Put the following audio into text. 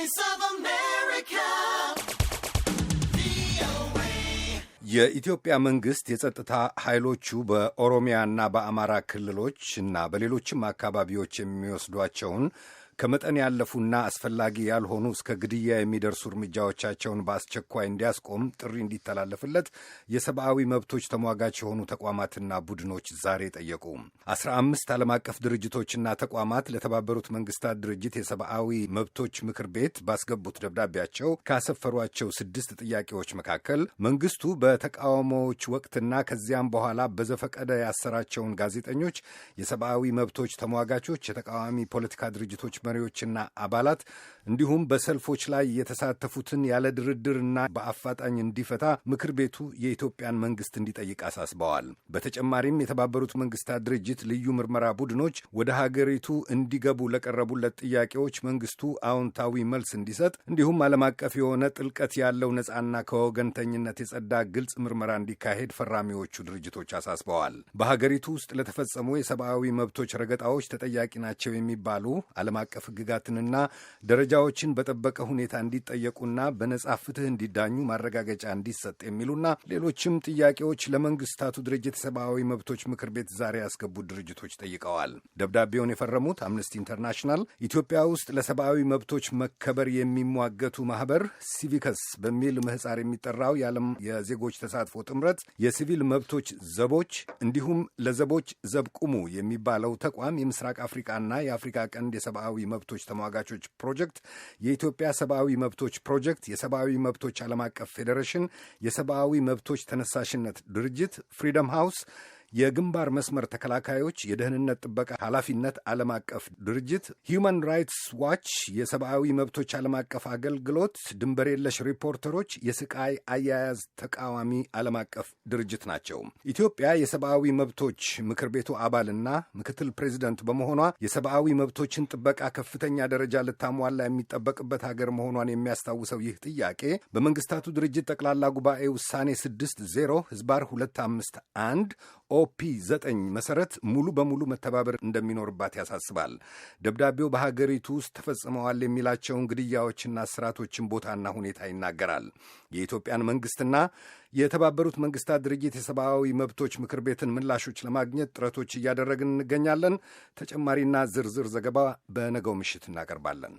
Voice of America. የኢትዮጵያ መንግስት የጸጥታ ኃይሎቹ በኦሮሚያና በአማራ ክልሎች እና በሌሎችም አካባቢዎች የሚወስዷቸውን ከመጠን ያለፉና አስፈላጊ ያልሆኑ እስከ ግድያ የሚደርሱ እርምጃዎቻቸውን በአስቸኳይ እንዲያስቆም ጥሪ እንዲተላለፍለት የሰብአዊ መብቶች ተሟጋች የሆኑ ተቋማትና ቡድኖች ዛሬ ጠየቁ። 15 ዓለም አቀፍ ድርጅቶችና ተቋማት ለተባበሩት መንግስታት ድርጅት የሰብአዊ መብቶች ምክር ቤት ባስገቡት ደብዳቤያቸው ካሰፈሯቸው 6 ጥያቄዎች መካከል መንግስቱ በተቃውሞዎች ወቅትና ከዚያም በኋላ በዘፈቀደ ያሰራቸውን ጋዜጠኞች፣ የሰብአዊ መብቶች ተሟጋቾች፣ የተቃዋሚ ፖለቲካ ድርጅቶች መሪዎችና አባላት እንዲሁም በሰልፎች ላይ የተሳተፉትን ያለ ድርድርና በአፋጣኝ እንዲፈታ ምክር ቤቱ የኢትዮጵያን መንግስት እንዲጠይቅ አሳስበዋል። በተጨማሪም የተባበሩት መንግስታት ድርጅት ልዩ ምርመራ ቡድኖች ወደ ሀገሪቱ እንዲገቡ ለቀረቡለት ጥያቄዎች መንግስቱ አዎንታዊ መልስ እንዲሰጥ እንዲሁም ዓለም አቀፍ የሆነ ጥልቀት ያለው ነጻና ከወገንተኝነት የጸዳ ግልጽ ምርመራ እንዲካሄድ ፈራሚዎቹ ድርጅቶች አሳስበዋል። በሀገሪቱ ውስጥ ለተፈጸሙ የሰብአዊ መብቶች ረገጣዎች ተጠያቂ ናቸው የሚባሉ ዓለም አቀፍ ሕግጋትንና ደረጃዎችን በጠበቀ ሁኔታ እንዲጠየቁና በነጻ ፍትህ እንዲዳኙ ማረጋገጫ እንዲሰጥ የሚሉና ሌሎችም ጥያቄዎች ለመንግስታቱ ድርጅት የሰብአዊ መብቶች ምክር ቤት ዛሬ ያስገቡት ድርጅቶች ጠይቀዋል። ደብዳቤውን የፈረሙት አምነስቲ ኢንተርናሽናል፣ ኢትዮጵያ ውስጥ ለሰብአዊ መብቶች መከበር የሚሟገቱ ማህበር፣ ሲቪከስ በሚል ምህጻር የሚጠራው የዓለም የዜጎች ተሳትፎ ጥምረት፣ የሲቪል መብቶች ዘቦች እንዲሁም ለዘቦች ዘብ ቁሙ የሚባለው ተቋም፣ የምስራቅ አፍሪካና የአፍሪካ ቀንድ የሰብአዊ መብቶች ተሟጋቾች ፕሮጀክት፣ የኢትዮጵያ ሰብአዊ መብቶች ፕሮጀክት፣ የሰብአዊ መብቶች ዓለም አቀፍ ፌዴሬሽን፣ የሰብአዊ መብቶች ተነሳሽነት ድርጅት፣ ፍሪደም ሃውስ፣ የግንባር መስመር ተከላካዮች የደህንነት ጥበቃ ኃላፊነት ዓለም አቀፍ ድርጅት፣ ሂዩማን ራይትስ ዋች፣ የሰብአዊ መብቶች ዓለም አቀፍ አገልግሎት፣ ድንበር የለሽ ሪፖርተሮች፣ የስቃይ አያያዝ ተቃዋሚ ዓለም አቀፍ ድርጅት ናቸው። ኢትዮጵያ የሰብአዊ መብቶች ምክር ቤቱ አባልና ምክትል ፕሬዚደንት በመሆኗ የሰብአዊ መብቶችን ጥበቃ ከፍተኛ ደረጃ ልታሟላ የሚጠበቅበት ሀገር መሆኗን የሚያስታውሰው ይህ ጥያቄ በመንግስታቱ ድርጅት ጠቅላላ ጉባኤ ውሳኔ 6-0 ህዝባር 251 ኦፒ 9 መሰረት ሙሉ በሙሉ መተባበር እንደሚኖርባት ያሳስባል። ደብዳቤው በሀገሪቱ ውስጥ ተፈጽመዋል የሚላቸውን ግድያዎችና እስራቶችን ቦታና ሁኔታ ይናገራል። የኢትዮጵያን መንግስትና የተባበሩት መንግስታት ድርጅት የሰብአዊ መብቶች ምክር ቤትን ምላሾች ለማግኘት ጥረቶች እያደረግን እንገኛለን። ተጨማሪና ዝርዝር ዘገባ በነገው ምሽት እናቀርባለን።